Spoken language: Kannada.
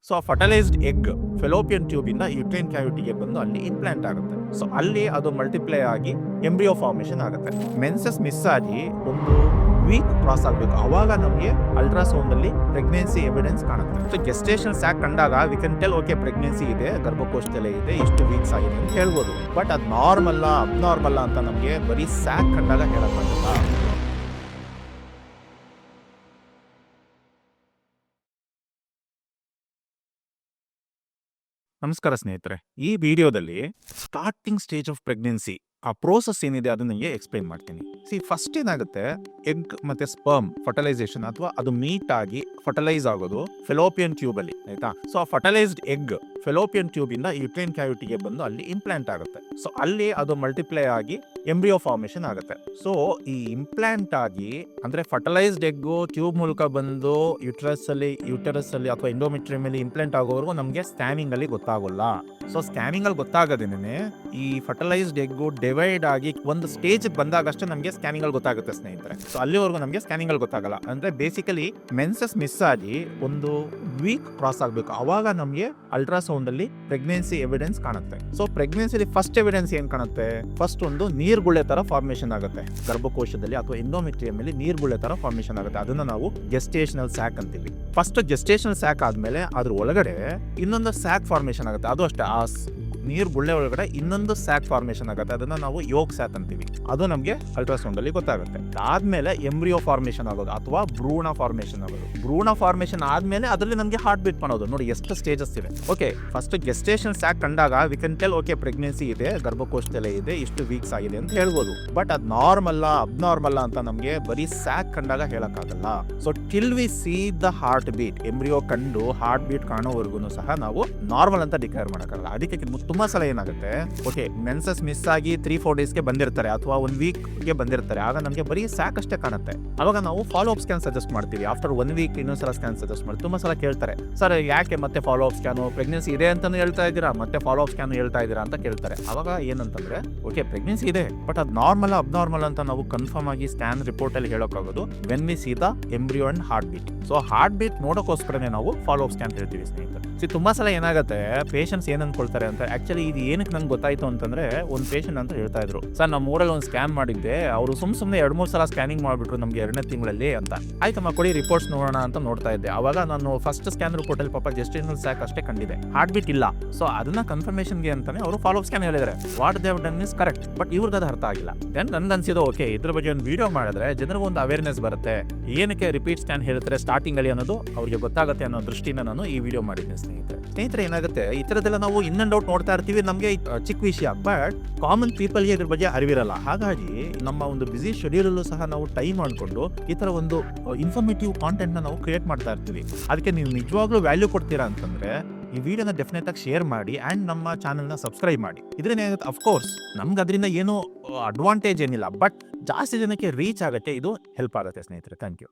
ಸೊ ಆ ಫರ್ಟಲೈಸ್ಡ್ ಎಗ್ ಫೆಲೋಪಿಯನ್ ಟ್ಯೂಬ್ ಇಂದ ಯುಟ್ರೈನ್ ಕ್ಯಾವಿಟಿಗೆ ಬಂದು ಅಲ್ಲಿ ಇಂಪ್ಲಾಂಟ್ ಆಗುತ್ತೆ. ಸೊ ಅಲ್ಲಿ ಅದು ಮಲ್ಟಿಪ್ಲೈ ಆಗಿ ಎಂಬ್ರಿಯೋ ಫಾರ್ಮೇಶನ್ ಆಗುತ್ತೆ. ಮೆನ್ಸಸ್ ಮಿಸ್ ಆಗಿ ಒಂದು ವೀಕ್ ಕ್ರಾಸ್ ಆಗಬೇಕು, ಅವಾಗ ನಮಗೆ ಅಲ್ಟ್ರಾಸೌಂಡ್ ಅಲ್ಲಿ ಪ್ರೆಗ್ನೆನ್ಸಿ ಎವಿಡೆನ್ಸ್ ಕಾಣುತ್ತೆ. ಸೊ ಗೆಸ್ಟೇಷನ್ ಸ್ಯಾಕ್ ಕಂಡಾಗ we can tell okay pregnancy ಇದೆ, ಗರ್ಭಕೋಶದಲ್ಲೇ ಇದೆ, ಇಷ್ಟು ವೀಕ್ಸ್ ಆಗಿದೆ ಅಂತ ಹೇಳ್ಬೋದು. ಬಟ್ ಅದು ನಾರ್ಮಲ್ ಅಬ್ನಾರ್ಮಲ್ ಅಂತ ನಮಗೆ ಬರೀ ಸ್ಯಾಕ್ ಕಂಡಾಗ ಹೇಳಕ್ಕಾಗಲ್ಲ. ನಮಸ್ಕಾರ ಸ್ನೇಹಿತರೆ, ಈ ವಿಡಿಯೋದಲ್ಲಿ ಸ್ಟಾರ್ಟಿಂಗ್ ಸ್ಟೇಜ್ ಆಫ್ ಪ್ರೆಗ್ನೆನ್ಸಿ ಆ ಪ್ರೋಸೆಸ್ ಏನಿದೆ ಅದನ್ನ ನಿಮಗೆ ಎಕ್ಸ್ಪ್ಲೈನ್ ಮಾಡ್ತೀನಿ. ಫಸ್ಟ್ ಏನಾಗುತ್ತೆ, ಎಗ್ ಮತ್ತೆ ಸ್ಪರ್ಮ್ ಫರ್ಟಲೈಸೇಷನ್ ಅಥವಾ ಅದು ಮೀಟ್ ಆಗಿ ಫರ್ಟಲೈಸ್ ಆಗೋದು ಫೆಲೋಪಿಯನ್ ಟ್ಯೂಬ್ ಅಲ್ಲಿ, ಆಯ್ತಾ. ಸೊ ಆ ಫರ್ಟಲೈಸ್ಡ್ ಎಗ್ ಫೆಲೋಪಿಯನ್ ಟ್ಯೂಬ್ ಇಂದ ಯುಟ್ರೈನ್ ಕ್ಯಾವಿಟಿಗೆ ಬಂದು ಅಲ್ಲಿ ಇಂಪ್ಲಾಂಟ್ ಆಗುತ್ತೆ. ಸೊ ಅಲ್ಲಿ ಅದು ಮಲ್ಟಿಪ್ಲೈ ಆಗಿ ಎಂಬ್ರಿಯೋ ಫಾರ್ಮೇಶನ್ ಆಗುತ್ತೆ. ಸೊ ಈ ಇಂಪ್ಲಾಂಟ್ ಆಗಿ ಅಂದ್ರೆ ಫರ್ಟಲೈಸ್ಡ್ ಎಗ್ಗು ಟ್ಯೂಬ್ ಮೂಲಕ ಬಂದು ಯುಟರಸ್ ಅಲ್ಲಿ ಅಥವಾ ಎಂಡೋಮೆಟ್ರಿಯಂ ಅಲ್ಲಿ ಇಂಪ್ಲಾಂಟ್ ಆಗೋವರೆಗೂ ನಮಗೆ ಸ್ಕ್ಯಾನಿಂಗ್ ಅಲ್ಲಿ ಗೊತ್ತಾಗೋಲ್ಲ. ಸೊ ಸ್ಕ್ಯಾನಿಂಗ್ ಅಲ್ಲಿ ಗೊತ್ತಾಗೋದೇನೆ ಈ ಫರ್ಟಲೈಸ್ಡ್ ಎಗ್ಗು ಡಿವೈಡ್ ಆಗಿ ಒಂದು ಸ್ಟೇಜ್ ಬಂದಾಗಷ್ಟೇ ನಮಗೆ ಸ್ಕ್ಯಾನಿಂಗ್ ಅಲ್ಲಿ ಗೊತ್ತಾಗುತ್ತೆ ಸ್ನೇಹಿತರೆ. ಸೊ ಅಲ್ಲಿವರೆಗೂ ನಮಗೆ ಸ್ಕ್ಯಾನಿಂಗ್ ಅಲ್ಲಿ ಗೊತ್ತಾಗಲ್ಲ. ಅಂದ್ರೆ ಬೇಸಿಕಲಿ ಮೆನ್ಸಸ್ ಮಿಸ್ ಆಗಿ ಒಂದು ವೀಕ್ ಕ್ರಾಸ್ ಆಗಬೇಕು, ಅವಾಗ ನಮಗೆ ಅಲ್ಟ್ರಾಸೌಂಡ್ ಅಲ್ಲಿ ಪ್ರೆಗ್ನೆನ್ಸಿ ಎವಿಡೆನ್ಸ್ ಕಾಣುತ್ತೆ. ಸೊ ಪ್ರೆಗ್ನೆನ್ಸಿ ಫಸ್ಟ್ ಎವಿಡೆನ್ಸ್ ಏನ್ ಕಾಣುತ್ತೆ, ಫಸ್ಟ್ ಒಂದು ನೀರ್ಗುಳ್ಳೆ ತರ ಫಾರ್ಮೇಶನ್ ಆಗುತ್ತೆ ಗರ್ಭಕೋಶದಲ್ಲಿ ಅಥವಾ ಎಂಡೋಮೆಟ್ರಿಯಂ ಅಲ್ಲಿ ನೀರ್ಗುಳ್ಳೆ ತರ ಫಾರ್ಮೇಶನ್ ಆಗುತ್ತೆ. ಅದನ್ನ ನಾವು ಗೆಸ್ಟೇಷನಲ್ ಸ್ಯಾಕ್ ಅಂತೀವಿ. ಫಸ್ಟ್ ಗೆಸ್ಟೇಷನಲ್ ಸ್ಯಾಕ್ ಆದ್ಮೇಲೆ ಅದ್ರ ಒಳಗಡೆ ಇನ್ನೊಂದು ಸ್ಯಾಕ್ ಫಾರ್ಮೇಶನ್ ಆಗುತ್ತೆ. ಅದು ಅಷ್ಟೇ, ಆ ನೀರ್ ಗುಳ್ಳೆ ಒಳಗಡೆ ಇನ್ನೊಂದು ಸ್ಯಾಕ್ ಫಾರ್ಮೇಶನ್ ಆಗುತ್ತೆ, ಅದನ್ನ ನಾವು ಯೋಗ್ ಸ್ಯಾಕ್ ಅಂತೀವಿ. ಅದು ನಮಗೆ ಅಲ್ಟ್ರಾಸೌಂಡ್ ಅಲ್ಲಿ ಗೊತ್ತಾಗುತ್ತೆ. ಆದ್ಮೇಲೆ ಎಂಬ್ರಿಯೋ ಫಾರ್ಮೇಶನ್ ಆಗೋದು ಅಥವಾ ಭ್ರೂಣ ಫಾರ್ಮೇಶನ್ ಆಗೋದು. ಭ್ರೂಣ ಫಾರ್ಮೇಶನ್ ಆದ್ಮೇಲೆ ಅದರಲ್ಲಿ ನಮಗೆ ಹಾರ್ಟ್ ಬೀಟ್ ಮಾಡೋದು. ನೋಡಿ ಎಷ್ಟು ಸ್ಟೇಜಸ್ ಇವೆ. ಓಕೆ, ಫಸ್ಟ್ ಗೆಸ್ಟೇಷನ್ ಸ್ಯಾಕ್ ಕಂಡಾಗ we can tell okay pregnancy ಇದೆ, ಗರ್ಭಕೋಶದಲ್ಲೇ ಇದೆ, ಇಷ್ಟು ವೀಕ್ಸ್ ಆಗಿದೆ ಅಂತ ಹೇಳ್ಬೋದು. ಬಟ್ ಅದು ನಾರ್ಮಲ್ ಅಬ್ನಾರ್ಮಲ್ ಅಂತ ನಮಗೆ ಬರೀ ಸ್ಯಾಕ್ ಕಂಡಾಗ ಹೇಳಕ್ಕಾಗಲ್ಲ. So till V see the heart beat, embryo ಕಂಡು ಹಾರ್ಟ್ ಬೀಟ್ ಕಾಣೋವರೆಗೂ ಸಹ ನಾವು ನಾರ್ಮಲ್ ಅಂತ ಡಿಕ್ಲೇರ್ ಮಾಡಕ್ಕಾಗಲ್ಲ. ಅದಕ್ಕೆ ತುಂಬಾ ಸಲ ಏನಾಗುತ್ತೆ, ಓಕೆ ಮೆನ್ಸಸ್ ಮಿಸ್ ಆಗಿ 3-4 ಡೇಸ್ಗೆ ಬಂದಿರ್ತಾರೆ ಅಥವಾ 1 ವೀಕ್ಗೆ ಬಂದಿರ್ತಾರೆ, ಆಗ ನಮಗೆ ಬರೀ ಸ್ಯಾಕ್ ಅಷ್ಟೇ ಕಾಣುತ್ತೆ. ಅವಾಗ ನಾವು ಫಾಲೋ ಅಪ್ ಸ್ಕ್ಯಾನ್ ಸಜೆಸ್ಟ್ ಮಾಡ್ತೀವಿ. ಆಫ್ಟರ್ 1 ವೀಕ್ ಇನ್ನೊಂದ್ಸಲ ಸ್ಕ್ಯಾನ್ ಸಜೆಸ್ಟ್ ಮಾಡ್ತೀವಿ. ತುಂಬಾ ಸಲ ಕೇಳ್ತಾರೆ, ಸರ್ ಯಾಕೆ ಮತ್ತೆ ಫಾಲೋ ಅಪ್ ಸ್ಕ್ಯಾನು, ಪ್ರೆಗ್ನೆನ್ಸಿ ಇದೆ ಅಂತಾನು ಹೇಳ್ತಾ ಇದ್ದೀರಾ, ಮತ್ತೆ ಫಾಲೋ ಅಪ್ ಸ್ಕ್ಯಾನ್ ಹೇಳ್ತಾ ಇದ್ದೀರಾ ಅಂತ ಕೇಳ್ತಾರೆ. ಅವಾಗ ಏನಂತಂದ್ರೆ, ಓಕೆ ಪ್ರೆಗ್ನೆನ್ಸಿ ಇದೆ, ಬಟ್ ಅದು ನಾರ್ಮಲ್ ಅಬ್ನಾರ್ಮಲ್ ಅಂತ ನಾವು ಕನ್ಫರ್ಮ್ ಆಗಿ ಸ್ಕ್ಯಾನ್ ರಿಪೋರ್ಟ್ ಅಲ್ಲಿ ಹೇಳೋಕ್ಕಾಗೋದು when we see the embryo and heart beat. So heart beat ನೋಡೋಕ್ಕೋಸ್ಕರನೇ ನಾವು ಫಾಲೋ ಅಪ್ ಸ್ಕ್ಯಾನ್ ಹೇಳ್ತೀವಿ ಸ್ನೇಹಿತರೆ. ತುಂಬಾ ಸಲ ಏನಾಗುತ್ತೆ, ಪೇಷಂಟ್ಸ್ ಏನ್ ಅನ್ಕೊಳ್ತಾರೆ ಅಂತ, ಆಕ್ಚುಲಿ ಇದು ಏನಕ್ಕೆ ನಂಗೆ ಗೊತ್ತಾಯ್ತು ಅಂತಂದ್ರೆ, ಒಂದು ಪೇಷಂಟ್ ಅಂತ ಹೇಳ್ತಾ ಇದ್ರು, ಸರ್ ನಮ್ಮ ಊರಲ್ಲಿ ಒಂದು ಸ್ಕ್ಯಾನ್ ಮಾಡಿದ್ದೆ, ಅವರು ಸುಮ್ಮನೆ 2-3 ಸಲ ಸ್ಕ್ಯಾನಿಂಗ್ ಮಾಡ್ಬಿಟ್ರು ನಮ್ಗೆ 2ನೇ ತಿಂಗಳಲ್ಲಿ ಅಂತ. ಆಯ್ತಮ್ಮ ಕೊಡಿ ರಿಪೋರ್ಟ್ಸ್ ನೋಡೋಣ ಅಂತ ನೋಡ್ತಾ ಇದ್ದೆ. ಅವಾಗ ನಾನು ಫಸ್ಟ್ ಸ್ಕ್ಯಾನ್ ರಿಪೋರ್ಟ್ ಅಲ್ಲಿ ಪಾಪ ಗೆಸ್ಟೇಷನಲ್ ಸ್ಯಾಕ್ ಅಷ್ಟೇ ಕಂಡಿದೆ, ಹಾರ್ಟ್ ಬೀಟ್ ಇಲ್ಲ. ಸೊ ಅದನ್ನ ಕನ್ಫರ್ಮೇಷನ್ಗೆ ಅಂತಾನೆ ಅವರು ಫಾಲೋ ಅಪ್ ಸ್ಕ್ಯಾನ್ ಹೇಳಿದ್ರೆ what they have done is correct. But ಇವ್ರಿಗೆ ಅದು ಅರ್ಥ ಆಗಿಲ್ಲ. ದೆನ್ ನನ್ಗೆ ಅನ್ಸಿದ್ದು, ಓಕೆ ಇದ್ರ ಬಗ್ಗೆ ಒಂದು ವಿಡಿಯೋ ಮಾಡಿದ್ರೆ ಜನರಿಗೆ ಒಂದು ಅವೇರ್ನೆಸ್ ಬರುತ್ತೆ, ಏನಕ್ಕೆ ರಿಪೀಟ್ ಸ್ಕ್ಯಾನ್ ಹೇಳ್ತಾರೆ ಸ್ಟಾರ್ಟಿಂಗ್ ಅಲ್ಲಿ ಅನ್ನೋದು ಅವ್ರಿಗೆ ಗೊತ್ತಾಗುತ್ತೆ ಅನ್ನೋ ದೃಷ್ಟಿಯಿಂದ ನಾನು ಈ ವಿಡಿಯೋ ಮಾಡಿದ್ದೀನಿ ಸ್ನೇಹಿತರೆ. ಏನಾಗುತ್ತೆ, ಈ ತರದೆಲ್ಲ ನಾವು ಇನ್ ಅಂಡ್ ಔಟ್ ನೋಡ್ತಾ ಇರ್ತೀವಿ, ನಮಗೆ ಚಿಕ್ಕ ವಿಷಯ, ಬಟ್ ಕಾಮನ್ ಪೀಪಲ್ಗೆ ಇದ್ರ ಬಗ್ಗೆ ಅರಿವಿರಲ್ಲ. ಹಾಗಾಗಿ ನಮ್ಮ ಒಂದು ಬಿಸಿ ಶೆಡ್ಯೂಲ್ ಅಲ್ಲೂ ಸಹ ನಾವು ಟೈಮ್ ಮಾಡ್ಕೊಂಡು ಈ ತರ ಒಂದು ಇನ್ಫಾರ್ಮೇಟಿವ್ ಕಾಂಟೆಂಟ್ ನ ನಾವು ಕ್ರಿಯೇಟ್ ಮಾಡ್ತಾ ಇರ್ತೀವಿ. ಅದಕ್ಕೆ ನೀವು ನಿಜವಾಗ್ಲೂ ವ್ಯಾಲ್ಯೂ ಕೊಡ್ತೀರಾ ಅಂತಂದ್ರೆ ಈ ವಿಡಿಯೋನ ಡೆಫಿನೆಟ್ ಆಗಿ ಶೇರ್ ಮಾಡಿ ಅಂಡ್ ನಮ್ಮ ಚಾನೆಲ್ನ ಸಬ್ಸ್ಕ್ರೈಬ್ ಮಾಡಿ. ಇದರಿಂದ ಏನಾಗುತ್ತೆ, ಅಫ್ಕೋರ್ಸ್ ನಮ್ಗೆ ಅದರಿಂದ ಏನೋ ಅಡ್ವಾಂಟೇಜ್ ಏನಿಲ್ಲ, ಬಟ್ ಜಾಸ್ತಿ ಜನಕ್ಕೆ ರೀಚ್ ಆಗುತ್ತೆ, ಇದು ಹೆಲ್ಪ್ ಆಗುತ್ತೆ ಸ್ನೇಹಿತರೆ. Thank you.